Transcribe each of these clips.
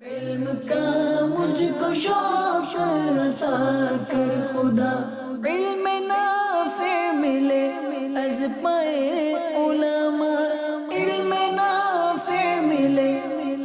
علم کا مجھ کو شوق عطا کر خدا، علم نافع ملے از پائے علماء، علم نافع ملے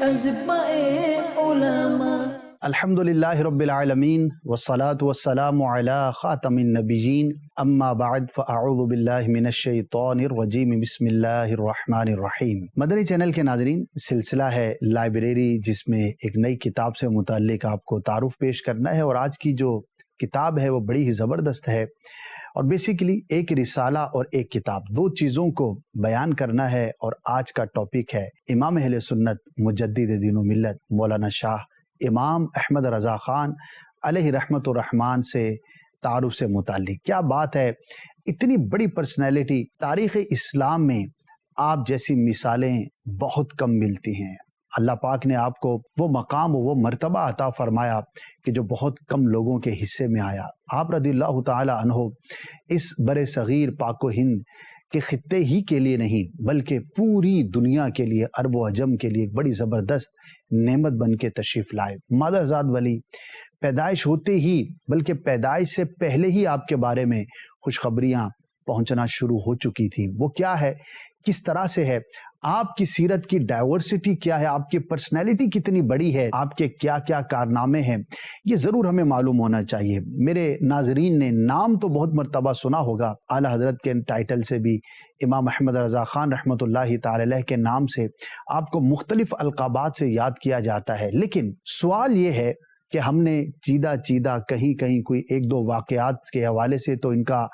از پائے علماء۔ الحمدللہ رب العالمین والصلاة والسلام علی خاتم النبیین، اما بعد فاعوذ باللہ من الشیطان الرجیم، بسم اللہ الرحمن الرحیم۔ مدنی چینل کے ناظرین، سلسلہ ہے لائبریری، جس میں ایک نئی کتاب سے متعلق آپ کو تعارف پیش کرنا ہے، اور آج کی جو کتاب ہے وہ بڑی ہی زبردست ہے، اور بیسیکلی ایک رسالہ اور ایک کتاب، دو چیزوں کو بیان کرنا ہے۔ اور آج کا ٹاپک ہے امام اہل سنت مجدد دین و ملت مولانا شاہ امام احمد رضا خان علیہ رحمت الرحمن سے تعارف سے متعلق۔ کیا بات ہے، اتنی بڑی پرسنالٹی، تاریخ اسلام میں آپ جیسی مثالیں بہت کم ملتی ہیں۔ اللہ پاک نے آپ کو وہ مقام و وہ مرتبہ عطا فرمایا کہ جو بہت کم لوگوں کے حصے میں آیا۔ آپ رضی اللہ تعالی عنہ اس بر صغیر پاک و ہند کے خطے ہی کے لیے نہیں بلکہ پوری دنیا کے لیے، عرب و عجم کے لیے ایک بڑی زبردست نعمت بن کے تشریف لائے۔ مادرزاد ولی، پیدائش ہوتے ہی بلکہ پیدائش سے پہلے ہی آپ کے بارے میں خوشخبریاں پہنچنا شروع ہو چکی تھی۔ وہ کیا ہے، کس طرح سے ہے، آپ کی سیرت کی ڈائیورسٹی کیا ہے، آپ کی پرسنالٹی کتنی بڑی ہے، آپ کے کیا کیا کارنامے ہیں، یہ ضرور ہمیں معلوم ہونا چاہیے۔ میرے ناظرین نے نام تو بہت مرتبہ سنا ہوگا، اعلیٰ حضرت کے ٹائٹل سے بھی امام احمد رضا خان رحمۃ اللہ تعالی علیہ کے نام سے آپ کو مختلف القابات سے یاد کیا جاتا ہے، لیکن سوال یہ ہے کہ ہم نے چیدہ کہیں کہیں کوئی ایک دو واقعات کے حوالے سے تو ان کا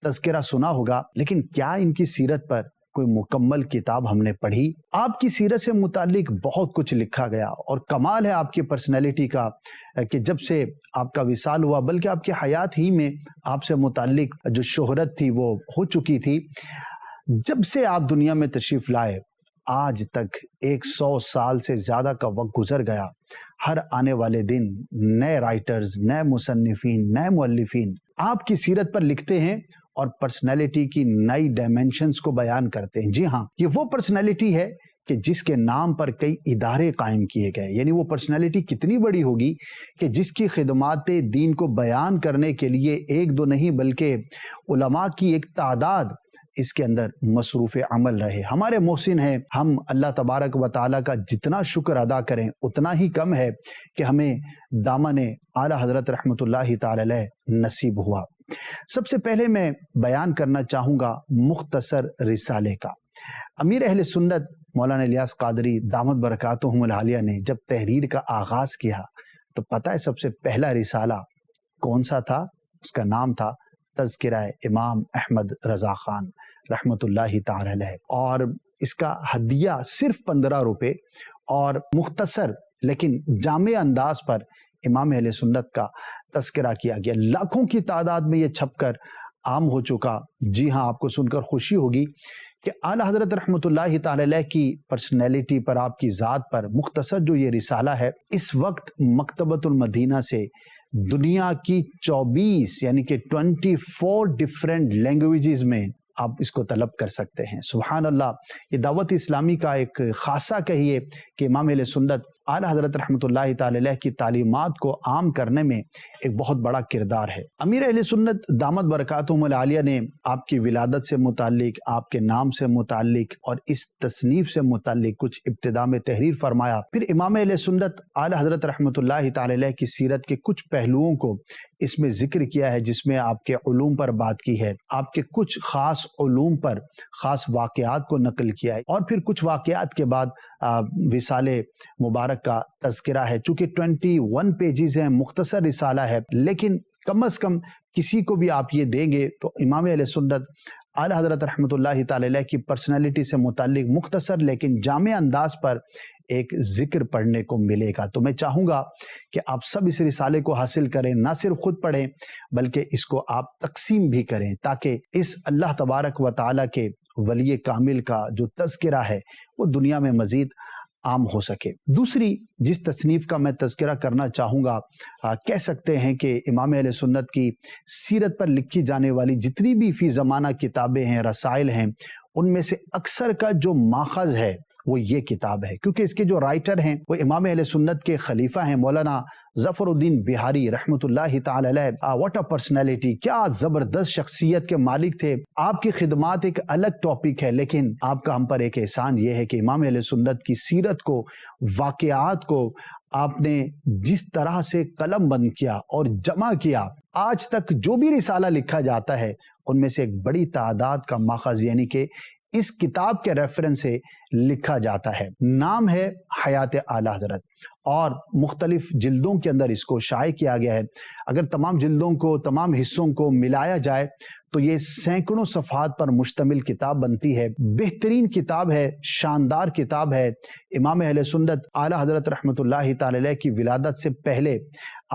تذکرہ سنا ہوگا، لیکن کیا ان کی سیرت پر کوئی مکمل کتاب ہم نے پڑھی؟ آپ کی سیرت سے متعلق بہت کچھ لکھا گیا، اور کمال ہے آپ کی پرسنالٹی کا کہ جب سے آپ کا وصال ہوا، بلکہ آپ کی حیات ہی میں آپ سے متعلق جو شہرت تھی وہ ہو چکی تھی۔ جب سے آپ دنیا میں تشریف لائے آج تک 100 سال سے زیادہ کا وقت گزر گیا، ہر آنے والے دن نئے رائٹرز، نئے مصنفین، نئے مؤلفین آپ کی سیرت پر لکھتے ہیں اور پرسنالٹی کی نئی ڈائمنشنز کو بیان کرتے ہیں۔ جی ہاں، یہ وہ پرسنالٹی ہے کہ جس کے نام پر کئی ادارے قائم کیے گئے، یعنی وہ پرسنالٹی کتنی بڑی ہوگی کہ جس کی خدمات دین کو بیان کرنے کے لیے ایک دو نہیں بلکہ علماء کی ایک تعداد اس کے اندر مصروف عمل رہے۔ ہمارے محسن ہیں، ہم اللہ تبارک و تعالیٰ کا جتنا شکر ادا کریں اتنا ہی کم ہے کہ ہمیں دامن اعلیٰ حضرت رحمت اللہ تعالی علیہ نصیب ہوا۔ سب سے پہلے میں بیان کرنا چاہوں گا مختصر رسالے کا۔ امیر اہل سنت مولانا الیاس قادری دامت برکاتہم العالیہ نے جب تحریر کا آغاز کیا تو پتہ ہے سب سے پہلا رسالہ کون سا تھا؟ اس کا نام تھا تذکرہ امام احمد رضا خان رحمت اللہ تعالی علیہ، اور اس کا ہدیہ صرف 15 روپے، اور مختصر لیکن جامع انداز پر امام اہل سنت کا تذکرہ کیا گیا۔ لاکھوں کی تعداد میں یہ چھپ کر عام ہو چکا۔ جی ہاں، آپ کو سن کر خوشی ہوگی کہ اعلیٰ حضرت رحمت اللہ تعالی علیہ کی پرسنالٹی پر، آپ کی ذات پر مختصر جو یہ رسالہ ہے، اس وقت مکتبۃ المدینہ سے دنیا کی 24 یعنی کہ 24 ڈیفرنٹ لینگویجز میں آپ اس کو طلب کر سکتے ہیں۔ سبحان اللہ، یہ دعوت اسلامی کا ایک خاصہ کہیے کہ امام اہل سنت اعلیٰ حضرت رحمت اللہ تعالی علیہ کی تعلیمات کو عام کرنے میں ایک بہت بڑا کردار ہے۔ امیر اہل سنت دامت برکاتہم العالیہ نے آپ کی ولادت سے متعلق، آپ کے نام سے متعلق اور اس تصنیف سے متعلق کچھ ابتدا میں تحریر فرمایا۔ پھر امام اہل سنت اعلیٰ حضرت رحمت اللہ تعالی علیہ کی سیرت کے کچھ پہلوؤں کو اس میں ذکر کیا ہے، جس میں آپ کے علوم پر بات کی ہے، آپ کے کچھ خاص علوم پر خاص واقعات کو نقل کیا ہے، اور پھر کچھ واقعات کے بعد وصال مبارک کا تذکرہ ہے۔ چونکہ 21 پیجز ہیں، مختصر رسالہ ہے، لیکن کم از کم کسی کو بھی آپ یہ دیں گے تو امام اہل سنت اعلیٰ حضرت رحمت اللہ تعالی علیہ کی پرسنالٹی سے متعلق مختصر لیکن جامع انداز پر ایک ذکر پڑھنے کو ملے گا۔ تو میں چاہوں گا کہ آپ سب اس رسالے کو حاصل کریں، نہ صرف خود پڑھیں بلکہ اس کو آپ تقسیم بھی کریں، تاکہ اس اللہ تبارک و تعالیٰ کے ولی کامل کا جو تذکرہ ہے وہ دنیا میں مزید عام ہو سکے۔ دوسری جس تصنیف کا میں تذکرہ کرنا چاہوں گا، کہہ سکتے ہیں کہ امام اہل سنت کی سیرت پر لکھی جانے والی جتنی بھی فی زمانہ کتابیں ہیں، رسائل ہیں، ان میں سے اکثر کا جو ماخذ ہے وہ یہ کتاب ہے، کیونکہ اس کے جو رائٹر ہیں وہ امام اہل سنت کے خلیفہ ہیں مولانا ظفر الدین بہاری رحمۃ اللہ تعالی علیہ۔ واٹ اے پرسنالٹی، کیا زبردست شخصیت کے مالک تھے۔ آپ کی خدمات ایک الگ ٹاپک ہے، لیکن آپ کا ہم پر ایک احسان یہ ہے کہ امام اہل سنت کی سیرت کو، واقعات کو آپ نے جس طرح سے قلم بند کیا اور جمع کیا، آج تک جو بھی رسالہ لکھا جاتا ہے ان میں سے ایک بڑی تعداد کا ماخذ یعنی کہ اس کتاب کے ریفرنس سے لکھا جاتا ہے۔ نام ہے حیات اعلی حضرت اور مختلف جلدوں کے اندر اس کو شائع کیا گیا ہے۔ اگر تمام جلدوں کو، تمام حصوں کو ملایا جائے تو یہ سینکڑوں صفحات پر مشتمل کتاب بنتی ہے۔ بہترین کتاب ہے، شاندار کتاب ہے۔ امام اہل سنت اعلی حضرت رحمۃ اللہ تعالی علیہ کی ولادت سے پہلے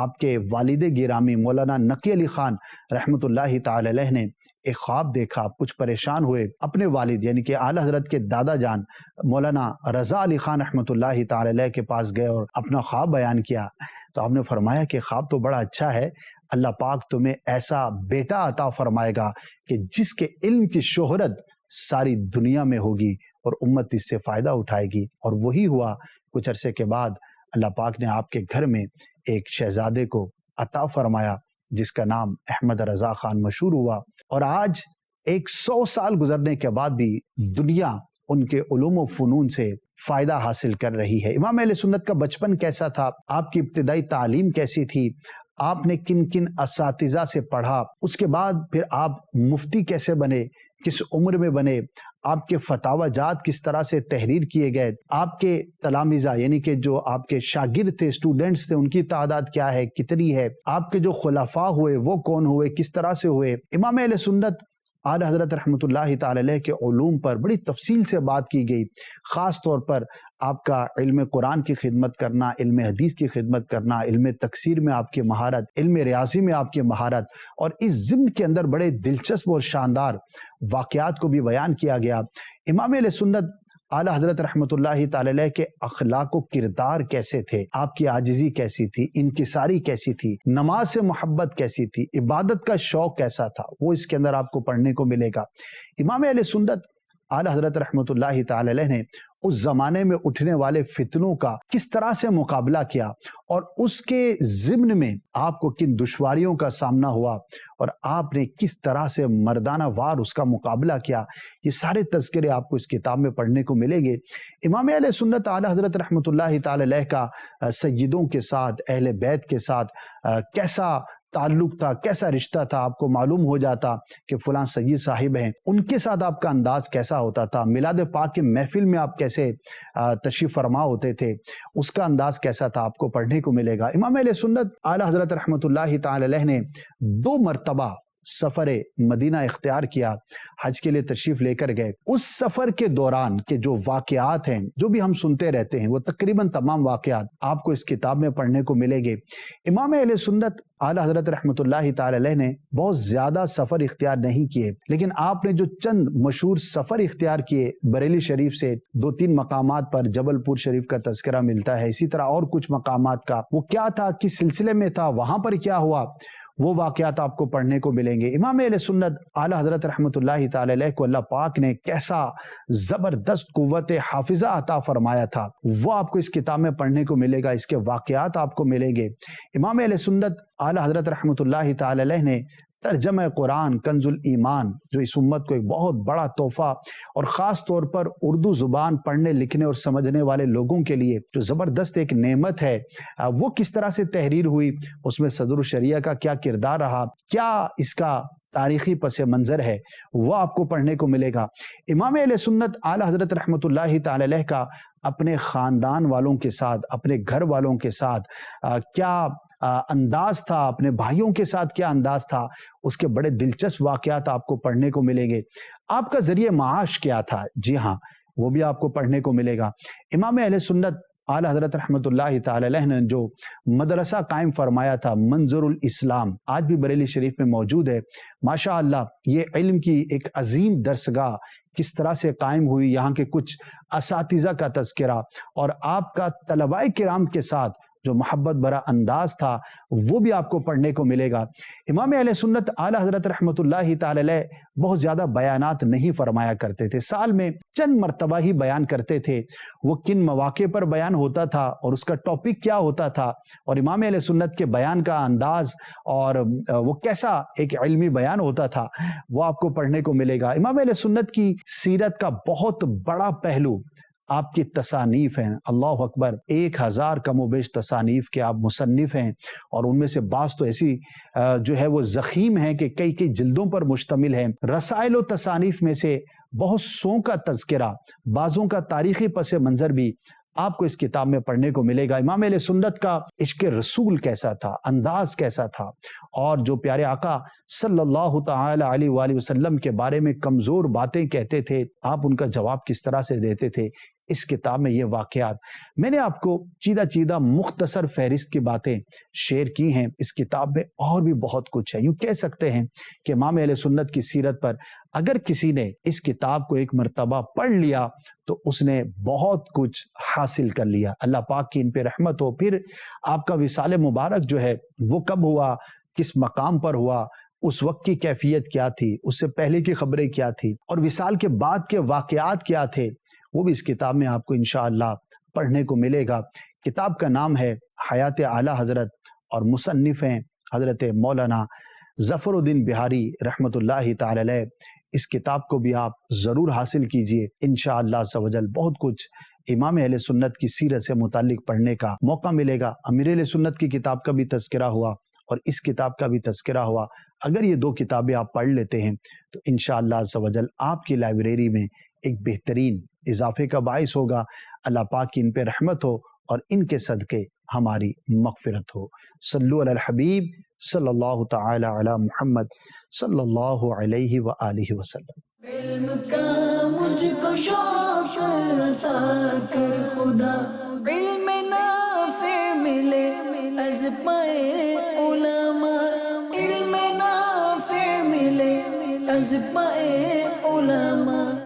آپ کے والد گرامی مولانا نقی علی خان رحمۃ اللہ تعالی علیہ نے ایک خواب دیکھا، کچھ پریشان ہوئے، اپنے والد یعنی کہ اعلی حضرت کے دادا جان مولانا رضا علی خان رحمۃ اللہ تعالی علیہ کے پاس گئے اور اپنا خواب بیان کیا۔ تو آپ نے فرمایا کہ خواب تو بڑا اچھا ہے، اللہ پاک تمہیں ایسا بیٹا عطا فرمائے گا کہ جس کے علم کی شہرت ساری دنیا میں ہوگی اور امت اس سے فائدہ اٹھائے گی۔ اور وہی ہوا۔ کچھ عرصے کے بعد اللہ پاک نے آپ کے گھر میں ایک شہزادے کو عطا فرمایا جس کا نام احمد رضا خان مشہور ہوا، اور آج 100 سال گزرنے کے بعد بھی دنیا ان کے علوم و فنون سے فائدہ حاصل کر رہی ہے۔ امام اہل سنت کا بچپن کیسا تھا، آپ کی ابتدائی تعلیم کیسی تھی، آپ نے کن کن اساتذہ سے پڑھا، اس کے بعد پھر آپ مفتی کیسے بنے، کس عمر میں بنے، آپ کے فتاوی جات کس طرح سے تحریر کیے گئے، آپ کے تلامذہ یعنی کہ جو آپ کے شاگرد تھے، اسٹوڈنٹس تھے، ان کی تعداد کیا ہے، کتنی ہے، آپ کے جو خلفاء ہوئے وہ کون ہوئے، کس طرح سے ہوئے۔ امام اہل سنت اعلی حضرت رحمۃ اللہ تعالی علیہ کے علوم پر بڑی تفصیل سے بات کی گئی، خاص طور پر آپ کا علم قرآن کی خدمت کرنا، علم حدیث کی خدمت کرنا، علم تفسیر میں آپ کی مہارت، علم ریاضی میں آپ کی مہارت، اور اس ضمن کے اندر بڑے دلچسپ اور شاندار واقعات کو بھی بیان کیا گیا۔ امام اہل سنت اعلی حضرت رحمۃ اللہ تعالی علیہ کے اخلاق و کردار کیسے تھے، آپ کی عاجزی کیسی تھی، انکساری کیسی تھی، نماز سے محبت کیسی تھی، عبادت کا شوق کیسا تھا، وہ اس کے اندر آپ کو پڑھنے کو ملے گا۔ امام اہل سنت اعلی حضرت رحمۃ اللہ تعالی علیہ نے اس زمانے میں اٹھنے والے فتنوں کا کس طرح سے مقابلہ کیا اور اس کے ضمن میں آپ کو کن دشواریوں کا سامنا ہوا اور آپ نے کس طرح سے مردانہ وار اس کا مقابلہ کیا، یہ سارے تذکرے آپ کو اس کتاب میں پڑھنے کو ملیں گے۔ امام اہل سنت اعلی حضرت رحمۃ اللہ تعالی علیہ کا سیدوں کے ساتھ، اہل بیت کے ساتھ کیسا تعلق تھا، کیسا رشتہ تھا، آپ کو معلوم ہو جاتا کہ فلاں سید صاحب ہیں، ان کے ساتھ آپ کا انداز کیسا ہوتا تھا، میلاد پاک کے محفل میں آپ کیسے تشریف فرما ہوتے تھے، اس کا انداز کیسا تھا، آپ کو پڑھنے کو ملے گا۔ امام اہل سنت اعلی حضرت رحمۃ اللہ تعالی علیہ نے 2 مرتبہ سفر مدینہ اختیار کیا، حج کے لیے تشریف لے کر گئے۔ اس سفر کے دوران کے جو واقعات ہیں، جو بھی ہم سنتے رہتے ہیں، وہ تقریباً تمام واقعات آپ کو اس کتاب میں پڑھنے کو ملے گے۔ امام اہل سنت اعلی حضرت رحمۃ اللہ تعالی علیہ نے بہت زیادہ سفر اختیار نہیں کیے، لیکن آپ نے جو چند مشہور سفر اختیار کیے، بریلی شریف سے 2-3 مقامات پر جبل پور شریف کا تذکرہ ملتا ہے، اسی طرح اور کچھ مقامات کا، وہ کیا تھا، کس سلسلے میں تھا، وہاں پر کیا ہوا، وہ واقعات آپ کو پڑھنے کو ملیں گے۔ امام اہل سنت اعلی حضرت رحمۃ اللہ تعالی علیہ کو اللہ پاک نے کیسا زبردست قوت حافظہ عطا فرمایا تھا، وہ آپ کو اس کتاب میں پڑھنے کو ملے گا، اس کے واقعات آپ کو ملیں گے۔ امام اہل سنت اعلی حضرت رحمۃ اللہ تعالی علیہ نے ترجمہ قرآن کنز الایمان، جو اس امت کو ایک بہت بڑا تحفہ اور خاص طور پر اردو زبان پڑھنے لکھنے اور سمجھنے والے لوگوں کے لیے جو زبردست ایک نعمت ہے، وہ کس طرح سے تحریر ہوئی، اس میں صدر الشریعہ کا کیا کردار رہا، کیا اس کا تاریخی پس منظر ہے، وہ آپ کو پڑھنے کو ملے گا۔ امام اہل سنت اعلی حضرت رحمۃ اللہ تعالی علیہ کا اپنے خاندان والوں کے ساتھ، اپنے گھر والوں کے ساتھ کیا انداز تھا، اپنے بھائیوں کے ساتھ کیا انداز تھا، اس کے بڑے دلچسپ واقعات آپ کو پڑھنے کو ملیں گے۔ آپ کا ذریعہ معاش کیا تھا، جی ہاں، وہ بھی آپ کو پڑھنے کو ملے گا۔ امام اہل سنت اعلی حضرت رحمۃ اللہ تعالی علیہ نے جو مدرسہ قائم فرمایا تھا، منظر الاسلام، آج بھی بریلی شریف میں موجود ہے۔ ماشاء اللہ، یہ علم کی ایک عظیم درسگاہ کس طرح سے قائم ہوئی، یہاں کے کچھ اساتذہ کا تذکرہ اور آپ کا طلباء کرام کے ساتھ جو محبت بھرا انداز تھا وہ بھی آپ کو پڑھنے کو ملے گا۔ امام اہل سنت اعلیٰ حضرت رحمۃ اللہ تعالی علیہ بہت زیادہ بیانات نہیں فرمایا کرتے تھے، سال میں چند مرتبہ ہی بیان کرتے تھے۔ وہ کن مواقع پر بیان ہوتا تھا اور اس کا ٹاپک کیا ہوتا تھا، اور امام اہل سنت کے بیان کا انداز اور وہ کیسا ایک علمی بیان ہوتا تھا، وہ آپ کو پڑھنے کو ملے گا۔ امام اہل سنت کی سیرت کا بہت بڑا پہلو آپ کی تصانیف ہیں۔ اللہ اکبر، 1000 کم و بیش تصانیف کے آپ مصنف ہیں، اور ان میں سے بعض تو ایسی جو ہے وہ ضخیم ہیں کہ کئی کئی جلدوں پر مشتمل ہیں۔ رسائل و تصانیف میں سے بہت سو کا تذکرہ، بعضوں کا تاریخی پس منظر بھی آپ کو اس کتاب میں پڑھنے کو ملے گا۔ امام اہل سنت کا عشق رسول کیسا تھا، انداز کیسا تھا، اور جو پیارے آقا صلی اللہ تعالی علیہ وآلہ وسلم کے بارے میں کمزور باتیں کہتے تھے، آپ ان کا جواب کس طرح سے دیتے تھے، اس کتاب میں یہ واقعات میں نے آپ کو چیدہ مختصر فہرست کی باتیں شیئر کی ہیں۔ اس کتاب میں اور بھی بہت کچھ ہے۔ یوں کہہ سکتے ہیں کہ امام اہل سنت کی سیرت پر اگر کسی نے اس کتاب کو ایک مرتبہ پڑھ لیا تو اس نے بہت کچھ حاصل کر لیا۔ اللہ پاک کی ان پہ رحمت ہو۔ پھر آپ کا وصال مبارک جو ہے وہ کب ہوا، کس مقام پر ہوا، اس وقت کی کیفیت کیا تھی، اس سے پہلے کی خبریں کیا تھی، اور وصال کے بعد کے واقعات کیا تھے، وہ بھی اس کتاب میں آپ کو انشاءاللہ پڑھنے کو ملے گا۔ کتاب کا نام ہے حیات اعلیٰ حضرت، اور مصنف ہیں حضرت مولانا ظفر الدین بہاری رحمۃ اللہ تعالی علیہ۔ اس کتاب کو بھی آپ ضرور حاصل کیجئے، انشاءاللہ عز و جل بہت کچھ امام اہل سنت کی سیرت سے متعلق پڑھنے کا موقع ملے گا۔ امیر اہل سنت کی کتاب کا بھی تذکرہ ہوا اور اس کتاب کا بھی تذکرہ ہوا۔ اگر یہ 2 کتابیں آپ پڑھ لیتے ہیں تو انشاءاللہ عز و جل آپ کی لائبریری میں ایک بہترین اضافے کا باعث ہوگا۔ اللہ پاک کی ان پہ رحمت ہو اور ان کے صدقے ہماری مغفرت ہو۔ صلو علی الحبیب صلی اللہ تعالی علی محمد صلی اللہ علیہ وآلہ وسلم۔ علم کا مجھ کو شوق عطا کر خدا، علم نافع ملے از پائے علماء، علم نافع ملے از پائے علماء۔